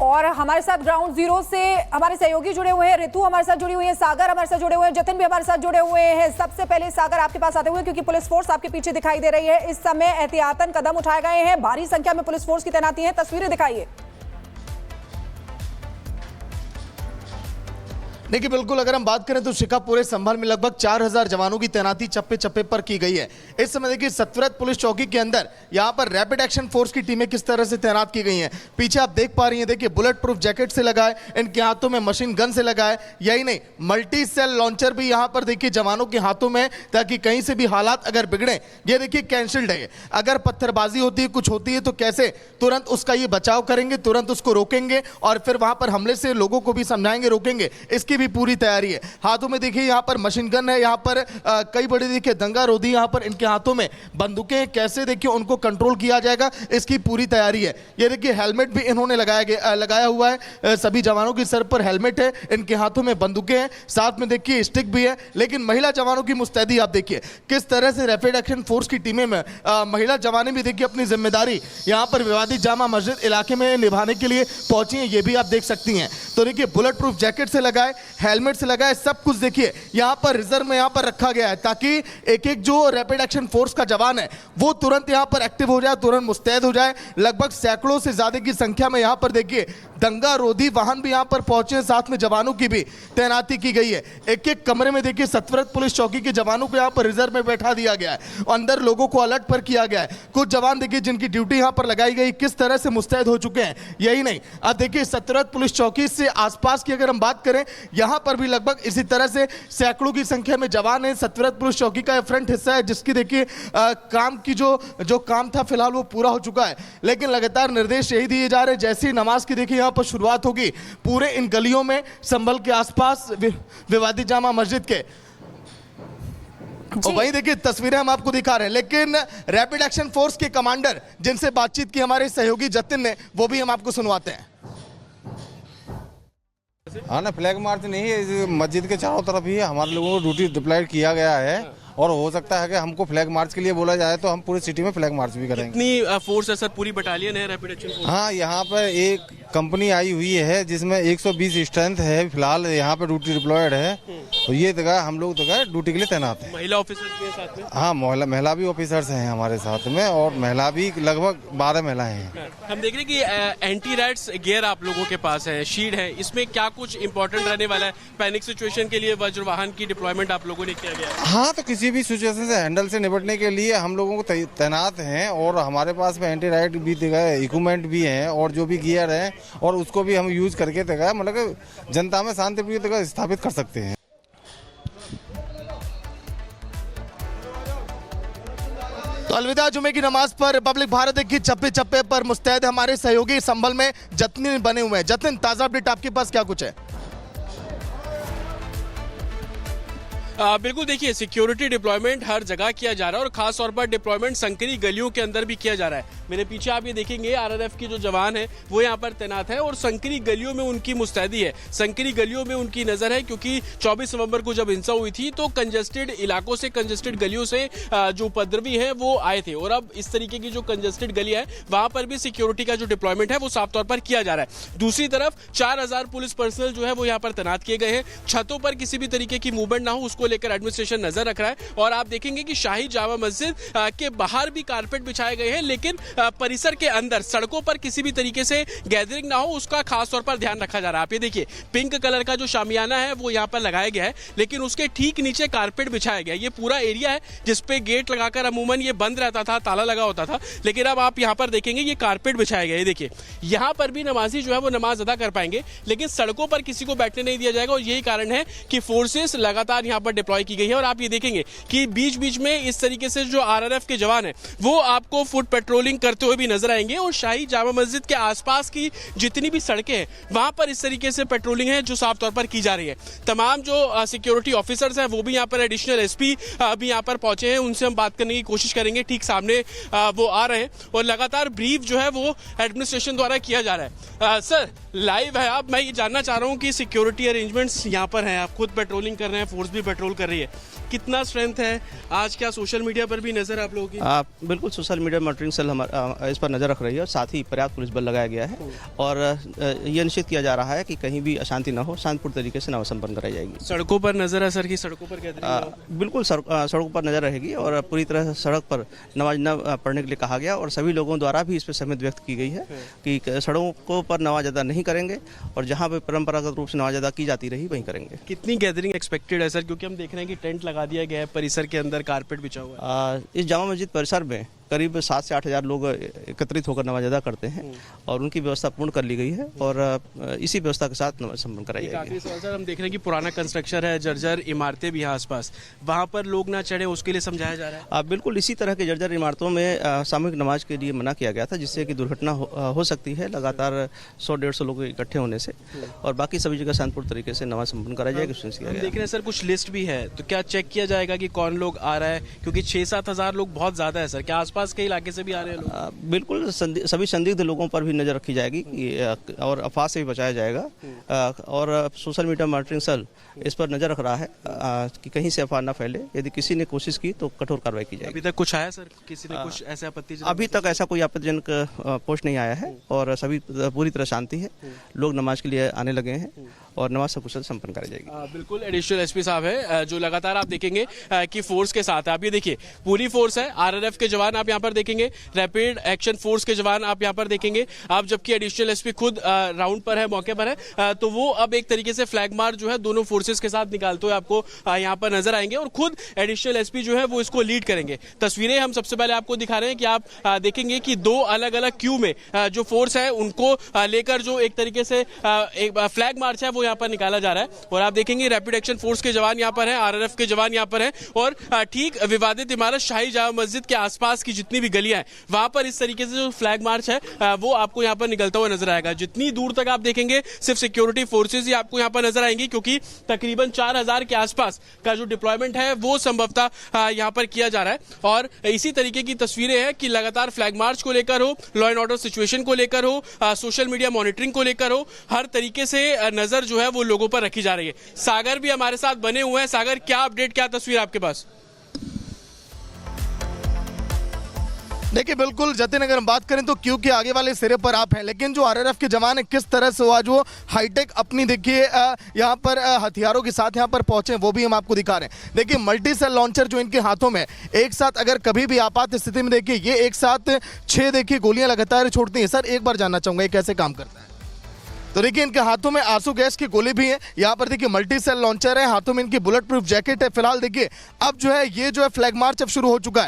और हमारे साथ ग्राउंड जीरो से हमारे सहयोगी जुड़े हुए हैं, ऋतु हमारे साथ जुड़ी हुई है, सागर हमारे साथ जुड़े हुए हैं, जतिन भी हमारे साथ जुड़े हुए हैं। सबसे पहले सागर आपके पास आते हुए, क्योंकि पुलिस फोर्स आपके पीछे दिखाई दे रही है, इस समय एहतियातन कदम उठाए गए हैं, भारी संख्या में पुलिस फोर्स की तैनाती है, तस्वीरें दिखाइए। देखिए बिल्कुल, अगर हम बात करें तो शिखा पूरे संभल में लगभग 4000 जवानों की तैनाती चप्पे चप्पे पर की गई है। इस समय देखिए सतवरत पुलिस चौकी के अंदर यहाँ पर रैपिड एक्शन फोर्स की टीमें किस तरह से तैनात की गई हैं। पीछे आप देख पा रही हैं, देखिए बुलेट प्रूफ जैकेट से लगाए, इनके हाथों में मशीन गन से लगाए, यही नहीं मल्टी सेल लॉन्चर भी यहाँ पर देखिए जवानों के हाथों में, ताकि कहीं से भी हालात अगर बिगड़े, ये देखिए कैंसिल्ड है। अगर पत्थरबाजी होती है, कुछ होती है तो कैसे तुरंत उसका ये बचाव करेंगे, तुरंत उसको रोकेंगे और फिर वहां पर हमले से लोगों को भी समझाएंगे, रोकेंगे, इसकी भी पूरी तैयारी है। हाथों में देखिए यहाँ पर मशीन गन है, यहाँ पर कई बड़े देखिए दंगा रोधी यहाँ पर इनके हाथों में बंदूकें, कैसे देखिए उनको कंट्रोल किया जाएगा, इसकी पूरी तैयारी है। ये देखिए हेलमेट भी इन्होंने लगाया हुआ है, सभी जवानों के सर पर हेलमेट है, इनके हाथों में बंदूकें हैं, साथ में देखिए स्टिक भी है। लेकिन महिला जवानों की मुस्तैदी आप देखिए किस तरह से रैपिड एक्शन फोर्स की टीमें में महिला जवानें भी देखिए अपनी जिम्मेदारी यहाँ पर विवादित जामा मस्जिद इलाके में निभाने के लिए पहुंची हैं, ये भी आप देख सकती हैं। तो देखिए बुलेट प्रूफ जैकेट से लगाए, हेलमेट से लगाए, सब कुछ देखिए यहाँ पर रिजर्व में यहाँ पर रखा गया है, ताकि एक एक जो रैपिड एक्शन फोर्स का जवान है वो तुरंत यहाँ पर एक्टिव हो जाए, तुरंत मुस्तैद हो जाए। लगभग सैकड़ों से ज्यादा की संख्या में यहाँ पर देखिए दंगा रोधी वाहन भी यहाँ पर पहुंचे, साथ में जवानों की भी तैनाती की गई है। एक एक कमरे में देखिए सतवरत पुलिस चौकी के जवानों को यहाँ पर रिजर्व में बैठा दिया गया है, अंदर लोगों को अलर्ट पर किया गया है। कुछ जवान देखिए जिनकी ड्यूटी यहाँ पर लगाई गई किस तरह से मुस्तैद हो चुके हैं। यही नहीं, अब देखिए सतवरत पुलिस चौकी से आसपास की अगर हम बात करें, यहाँ पर भी लगभग इसी तरह से सैकड़ों की संख्या में जवान है। सतवरत पुलिस चौकी का फ्रंट हिस्सा है, जिसकी देखिए काम की जो काम था फिलहाल वो पूरा हो चुका है, लेकिन लगातार निर्देश यही दिए जा रहे हैं, जैसी नमाज की देखिए यहाँ पर शुरुआत होगी पूरे इन गलियों में संभल के आसपास विवादित जामा मस्जिद के, और वही देखिए तस्वीरें हम आपको दिखा रहे हैं। लेकिन रैपिड एक्शन फोर्स के कमांडर जिनसे बातचीत की हमारे सहयोगी जतिन ने, वो भी हम आपको सुनवाते हैं। हाँ ना, फ्लैग मार्च नहीं है, मस्जिद के चारों तरफ ही हमारे लोगों को ड्यूटी डिप्लॉयड किया गया है, और हो सकता है कि हमको फ्लैग मार्च के लिए बोला जाए तो हम पूरी सिटी में फ्लैग मार्च भी करेंगे। कितनी फोर्स है सर? पूरी बटालियन है रैपिड एक्शन फोर्स? हाँ, यहाँ पर एक कंपनी आई हुई है जिसमें 120 स्ट्रेंथ है, फिलहाल यहाँ पे ड्यूटी डिप्लॉयड है, तो ये जगह हम लोग जगह ड्यूटी के लिए तैनात है। महिला ऑफिसर्स भी साथ में? हाँ, महिला भी ऑफिसर्स हैं हमारे साथ में, और महिला भी लगभग 12 महिलाएं हैं। हम देख रहे हैं कि एंटी रैट्स गियर आप लोगों के पास है, शील्ड है, इसमें क्या कुछ इंपॉर्टेंट रहने वाला है? पैनिक सिचुएशन के लिए वज्रवाहन की डिप्लॉयमेंट आप लोगों ने किया गया है? हाँ, तो किसी भी सिचुएशन से हैंडल से निपटने के लिए हम लोगों को तैनात हैं, और हमारे पास में एंटी राइट भी इक्विपमेंट भी हैं, और जो भी गियर है, और उसको भी हम यूज करके मतलब जनता में शांतिप्रिय स्थापित कर सकते हैं। तो अलविदा जुमे की नमाज पर रिपब्लिक भारत की चप्पे चप्पे पर मुस्तैद हमारे सहयोगी संभल में जतिन बने हुए हैं। जतिन, ताजा अपडेट आपके पास क्या कुछ है? बिल्कुल, देखिए सिक्योरिटी डिप्लॉयमेंट हर जगह किया जा रहा है, और खास तौर पर डिप्लॉयमेंट संकरी गलियों के अंदर भी किया जा रहा है। मेरे पीछे आप ये देखेंगे आरआरएफ की जो जवान है वो यहाँ पर तैनात है, और संकरी गलियों में उनकी मुस्तैदी है, संकरी गलियों में उनकी नजर है, क्योंकि 24 नवंबर को जब हिंसा हुई थी तो कंजेस्टेड इलाकों से, कंजेस्टेड गलियों से जो उपद्रवी है वो आए थे, और अब इस तरीके की जो कंजेस्टेड गली है वहां पर भी सिक्योरिटी का जो डिप्लॉयमेंट है वो साफ तौर पर किया जा रहा है। दूसरी तरफ 4000 पुलिस पर्सनल जो है वो यहाँ पर तैनात किए गए हैं। छतों पर किसी भी तरीके की मूवमेंट ना हो उसको लेकर एडमिनिस्ट्रेशन नजर रख रहा है, और आप देखेंगे कि शाही जामा मस्जिद के बाहर भी कारपेट बिछाए गए हैं, लेकिन परिसर के अंदर सड़कों पर किसी भी तरीके से गैदरिंग ना हो उसका खास तौर पर ध्यान रखा जा रहा है। आप ये देखिए पिंक कलर का जो शामियाना है वो यहाँ पर लगाया गया है, लेकिन उसके ठीक नीचे कारपेट बिछाया गया है। ये पूरा एरिया है जिसपे गेट लगाकर अमूमन ये बंद रहता था, ताला लगा होता था, लेकिन अब आप यहाँ पर देखेंगे ये कारपेट बिछाया गया है। देखिए यहाँ पर भी नमाजी जो है वो नमाज अदा कर पाएंगे, लेकिन सड़कों पर किसी को बैठने नहीं दिया जाएगा, और यही कारण है कि फोर्सेस लगातार यहाँ पर डिप्लॉय की गई है। और आप ये देखेंगे कि बीच बीच में इस तरीके से जो आरआरएफ के जवान हैं वो आपको फुट पेट्रोलिंग करते हुए भी नजर आएंगे, और शाही जामा मस्जिद के आसपास की जितनी भी सड़कें हैं वहां पर इस तरीके से पेट्रोलिंग है जो साफ तौर पर की जा रही है। तमाम जो सिक्योरिटी ऑफिसर्स हैं वो भी यहाँ पर, एडिशनल एसपी भी यहाँ पर पहुंचे हैं, उनसे हम बात करने की कोशिश करेंगे। ठीक सामने वो आ रहे हैं, और लगातार ब्रीफ जो है वो एडमिनिस्ट्रेशन द्वारा किया जा रहा है। सर लाइव है आप, मैं ये जानना चाह रहा हूँ कि सिक्योरिटी अरेंजमेंट्स यहाँ पर हैं, आप खुद पेट्रोलिंग कर रहे हैं, फोर्स भी पेट्रोल कर रही है, कितना स्ट्रेंथ है आज? क्या सोशल मीडिया पर भी नजर आप लोगों की? बिल्कुल सोशल मीडिया मॉनिटरिंग सेल हमारा इस पर नज़र रख रही है और साथ ही पर्याप्त पुलिस बल लगाया गया है और ये निश्चित किया जा रहा है कि कहीं भी अशांति न हो, शांतिपूर्ण तरीके से नमाज संपन्न कराई जाएगी। सड़कों पर नजर है सर की सड़कों पर गैदरिंग? बिल्कुल सड़कों पर नज़र रहेगी और पूरी तरह सड़क पर नमाज न पढ़ने के लिए कहा गया और सभी लोगों द्वारा भी इस पर सहमति व्यक्त की गई है कि सड़कों पर नमाज अदा नहीं करेंगे और जहाँ पर परंपरागत रूप से नमाज अदा की जाती रही वहीं करेंगे। कितनी गैदरिंग एक्सपेक्टेड है सर, क्योंकि हम देख रहे हैं कि टेंट लगा दिया गया है परिसर के अंदर, कारपेट बिछा हुआ है? इस जामा मस्जिद परिसर में करीब 7 से 8 हज़ार लोग एकत्रित होकर नमाज अदा करते हैं और उनकी व्यवस्था पूर्ण कर ली गई है और इसी व्यवस्था के साथ नमाज संपन्न कराई जाएगी। आखिरी सवाल सर, हम देख रहे हैं कि पुराना कंस्ट्रक्शन है, जर्जर इमारतें भी हैं आसपास, वहाँ पर लोग ना चढ़े उसके लिए समझाया जा रहा है? बिल्कुल इसी तरह के जर्जर इमारतों में सामूहिक नमाज के लिए मना किया गया था जिससे कि दुर्घटना हो सकती है लगातार 100-150 लोग इकट्ठे होने से और बाकी सभी जगह शांतिपूर्ण तरीके से नमाज संपन्न कराई जाएगी। देख रहे हैं सर कुछ लिस्ट भी है, तो क्या चेक किया जाएगा कि कौन लोग आ रहा है? क्योंकि 6-7 हज़ार लोग बहुत ज़्यादा है सर, क्या आसपास के इलाके से भी आ रहे हैं लोग? बिल्कुल सभी संदिग्ध लोगों पर भी नज़र रखी जाएगी और अफवाह से भी बचाया जाएगा और सोशल मीडिया मॉनिटरिंग सेल इस पर नज़र रख रहा है कि कहीं से अफवाह न फैले। यदि किसी ने कोशिश की तो कठोर कार्रवाई की जाएगी। अभी तक कुछ आया सर, किसी ने कुछ ऐसे आपत्ति? अभी तक ऐसा कोई आपत्तिजनक पोस्ट नहीं आया है और सभी पूरी तरह शांति है, लोग नमाज के लिए आने लगे हैं और नमाज सकुशल संपन्न कराई जाएगी। बिल्कुल एडिशनल एसपी साहब है जो लगातार आप देखेंगे कि फोर्स के साथ है। आप ये देखिए पूरी फोर्स है, आरआरएफ के जवान आप यहाँ पर देखेंगे, रैपिड एक्शन फोर्स के जवान आप यहाँ पर देखेंगे। आप जबकि एडिशनल एसपी खुद राउंड पर है, मौके पर है, तो वो अब एक तरीके से फ्लैग मार्च जो है दोनों फोर्सेस के साथ निकालते हुए आपको यहाँ पर नजर आएंगे और खुद एडिशनल एसपी जो है वो इसको लीड करेंगे। तस्वीरें हम सबसे पहले आपको दिखा रहे हैं कि आप देखेंगे कि 2 अलग अलग क्यू में जो फोर्स है उनको लेकर जो एक तरीके से एक फ्लैग मार्च है वो यहाँ पर निकाला जा रहा है और आप देखेंगे रैपिड एक्शन फोर्स के जवान यहाँ पर हैं, आरआरएफ के जवान यहाँ पर हैं और ठीक विवादित इमारत शाही जामा मस्जिद के आसपास की जितनी भी गलियां हैं वहां पर इस तरीके से जो फ्लैग मार्च है वो आपको यहाँ पर निकलता हुआ नजर आएगा। जितनी दूर तक आप देखेंगे सिर्फ सिक्योरिटी फोर्सेज ही आपको यहाँ पर नजर आएंगी क्योंकि तकरीबन 4000 के आसपास का जो डिप्लॉयमेंट है वो संभवतः यहाँ पर किया जा रहा है और इसी तरीके की तस्वीरें हैं कि लगातार फ्लैग मार्च को लेकर हो, लॉ एंड ऑर्डर सिचुएशन को लेकर हो, सोशल मीडिया मॉनिटरिंग को लेकर हो, हर तरीके से नजर जो है वो लोगों पर रखी जा रही है। सागर भी हमारे साथ बने हुए हैं। सागर, क्या अपडेट, क्या तस्वीर आपके पास? देखिए बिल्कुल जतिन, अगर हम बात करें तो क्यों के आगे वाले सिरे पर आप हैं, लेकिन जो आरआरएफ के जवान है किस तरह से आज वो हाईटेक अपनी देखिए यहाँ पर हथियारों के साथ यहाँ पर पहुंचे वो भी हम आपको दिखा रहे हैं। देखिए मल्टी सेल लॉन्चर जो इनके हाथों में, एक साथ अगर कभी भी आपात स्थिति में देखिए ये एक साथ 6 देखिए गोलियां लगातार छोड़ती हैं। सर एक बार जानना चाहूंगा ये कैसे काम करता है? तो देखिए इनके हाथों में आंसू गैस की गोली भी है, यहाँ पर देखिए मल्टी सेल लॉन्चर है, हाथों में इनकी बुलेट प्रूफ जैकेट है। फिलहाल देखिए अब जो है ये जो है फ्लैग मार्च अब शुरू हो चुका है।